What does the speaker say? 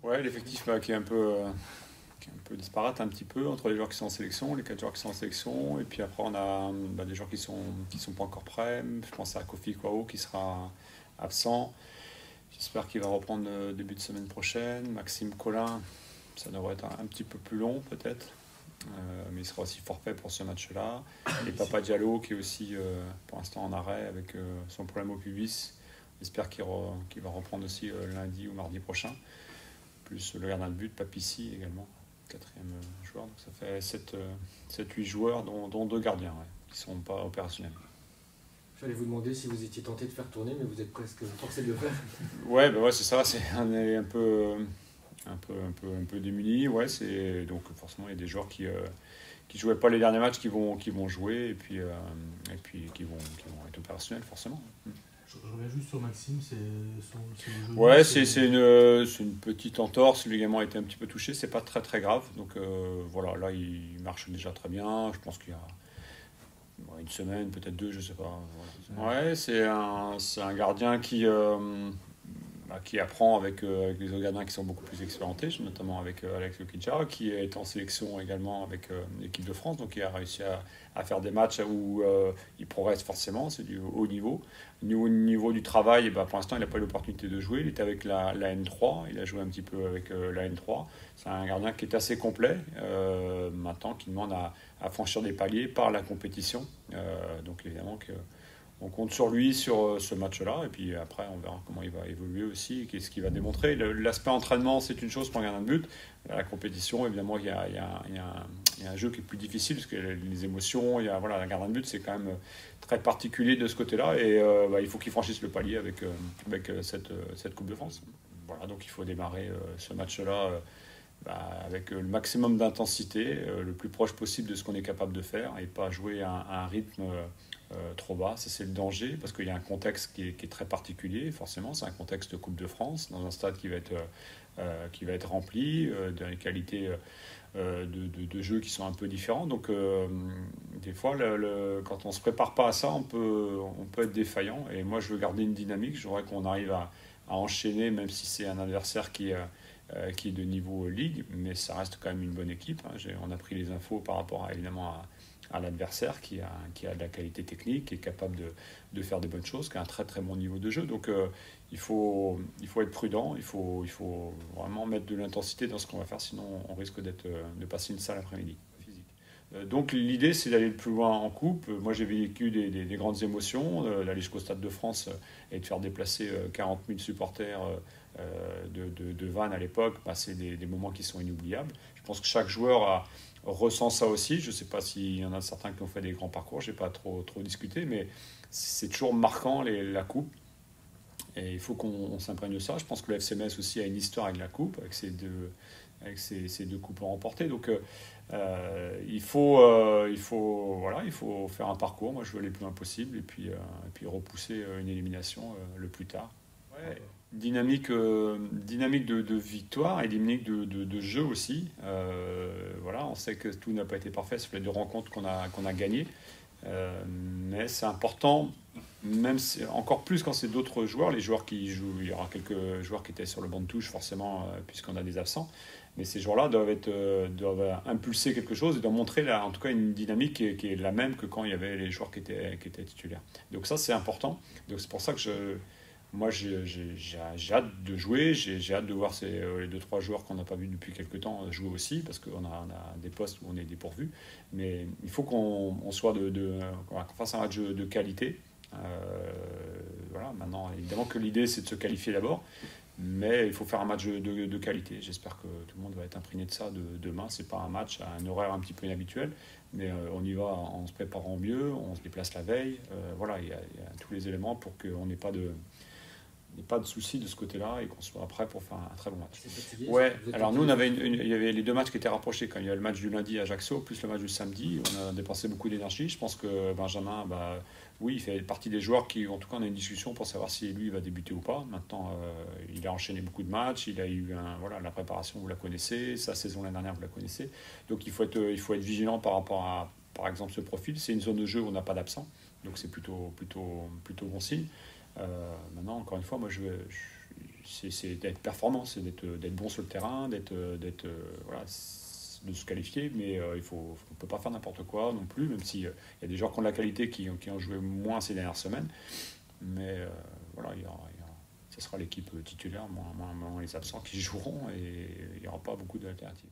Ouais, l'effectif qui est un peu disparate un petit peu entre les joueurs qui sont en sélection, les 4 joueurs qui sont en sélection, et puis après on a des joueurs qui sont pas encore prêts. Je pense à Kofi Kwao qui sera absent. J'espère qu'il va reprendre début de semaine prochaine. Maxime Collin, ça devrait être un petit peu plus long peut-être. Mais il sera aussi forfait pour ce match-là. Et Papa Diallo qui est aussi pour l'instant en arrêt avec son problème au pubis. J'espère qu'il va reprendre aussi lundi ou mardi prochain. Plus le gardien de but, Papissi également, quatrième joueur. Donc ça fait 7-8 joueurs, dont 2 gardiens qui ne sont pas opérationnels. J'allais vous demander si vous étiez tenté de faire tourner, mais vous êtes presque forcé de le faire. Ouais, bah ouais, c'est ça. On est un peu démunis. Ouais, donc forcément il y a des joueurs qui jouaient pas les derniers matchs qui vont jouer et puis qui vont être opérationnels forcément. Je reviens juste sur Maxime, c'est le genou. Ouais, c'est une petite entorse. Le ligament a été un petit peu touché. C'est pas très très grave. Donc voilà, là il marche déjà très bien. Je pense qu'il y a une semaine, peut-être 2, je sais pas. Voilà. Ouais, c'est un gardien qui apprend avec les autres gardiens qui sont beaucoup plus expérimentés, notamment avec Alex Okidja, qui est en sélection également avec l'équipe de France, donc il a réussi à faire des matchs où il progresse forcément, c'est du haut niveau. Au niveau du travail, pour l'instant, il n'a pas eu l'opportunité de jouer, il était avec la N3, il a joué un petit peu avec la N3. C'est un gardien qui est assez complet, maintenant, qui demande à franchir des paliers par la compétition. Donc évidemment que on compte sur lui sur ce match-là, et puis après on verra comment il va évoluer aussi, qu'est-ce qu'il va démontrer. L'aspect entraînement, c'est une chose pour un gardien de but. La compétition, évidemment, il y a un jeu qui est plus difficile, parce que les émotions, un gardien de but, c'est quand même très particulier de ce côté-là, et il faut qu'il franchisse le palier avec cette Coupe de France. Voilà, donc il faut démarrer ce match-là avec le maximum d'intensité, le plus proche possible de ce qu'on est capable de faire, et pas jouer à un rythme trop bas. Ça, c'est le danger, parce qu'il y a un contexte qui est très particulier, forcément. C'est un contexte de Coupe de France, dans un stade qui va être rempli, des qualités de jeu qui sont un peu différentes. Donc, des fois, quand on ne se prépare pas à ça, on peut être défaillant. Et moi, je veux garder une dynamique. Je voudrais qu'on arrive à enchaîner, même si c'est un adversaire qui est de niveau ligue, mais ça reste quand même une bonne équipe. On a pris les infos par rapport évidemment à l'adversaire qui a de la qualité technique, qui est capable de faire des bonnes choses, qui a un très très bon niveau de jeu. Donc il faut être prudent, il faut vraiment mettre de l'intensité dans ce qu'on va faire, sinon on risque de passer une sale après-midi physique. Donc l'idée, c'est d'aller le plus loin en coupe. Moi, j'ai vécu des grandes émotions, d'aller jusqu'au Stade de France et de faire déplacer 40 000 supporters de Vannes à l'époque. C'est des moments qui sont inoubliables. Je pense que chaque joueur ressent ça aussi. Je ne sais pas s'il y en a certains qui ont fait des grands parcours, je n'ai pas trop discuté, mais c'est toujours marquant la coupe. Et il faut qu'on s'imprègne de ça. Je pense que le FC Metz aussi a une histoire avec la coupe, avec ces deux coupes remportées. Donc il faut faire un parcours. Moi, je veux aller le plus loin possible, et puis repousser une élimination le plus tard. Ouais. Dynamique de victoire et dynamique de jeu aussi. On sait que tout n'a pas été parfait sur les 2 rencontres qu'on a gagnées. Mais c'est important, même encore plus quand c'est d'autres joueurs, les joueurs qui jouent. Il y aura quelques joueurs qui étaient sur le banc de touche, forcément, puisqu'on a des absents. Mais ces joueurs-là doivent impulser quelque chose et doivent montrer en tout cas une dynamique qui est la même que quand il y avait les joueurs qui étaient titulaires. Donc ça, c'est important. Donc c'est pour ça que moi, j'ai hâte de jouer, j'ai hâte de voir les 2-3 joueurs qu'on n'a pas vus depuis quelques temps jouer aussi, parce qu'on a des postes où on est dépourvu. Mais il faut qu'on fasse un match de qualité. Maintenant, évidemment que l'idée, c'est de se qualifier d'abord, mais il faut faire un match de qualité. J'espère que tout le monde va être imprégné de ça demain. C'est pas un match à un horaire un petit peu inhabituel, mais on y va en se préparant mieux, on se déplace la veille. Il y a tous les éléments pour qu'on n'ait pas de soucis de ce côté-là et qu'on soit prêt pour faire un très bon match. Ouais, alors nous, il y avait les 2 matchs qui étaient rapprochés. Quand il y a le match du lundi à Ajaccio, plus le match du samedi, on a dépensé beaucoup d'énergie. Je pense que Benjamin, oui, il fait partie des joueurs qui, en tout cas, on a une discussion pour savoir si lui va débuter ou pas. Maintenant, il a enchaîné beaucoup de matchs, il a eu la préparation, vous la connaissez, sa saison l'année dernière, vous la connaissez. Donc il faut être vigilant par rapport à, par exemple, ce profil. C'est une zone de jeu où on n'a pas d'absent, donc c'est plutôt bon signe. Maintenant, encore une fois, moi, c'est d'être performant, c'est d'être bon sur le terrain, voilà, de se qualifier, mais on ne peut pas faire n'importe quoi non plus, même s'il y a des joueurs qui ont de la qualité qui ont joué moins ces dernières semaines. Mais voilà, ce sera l'équipe titulaire, moins les absents qui joueront, et il n'y aura pas beaucoup d'alternatives.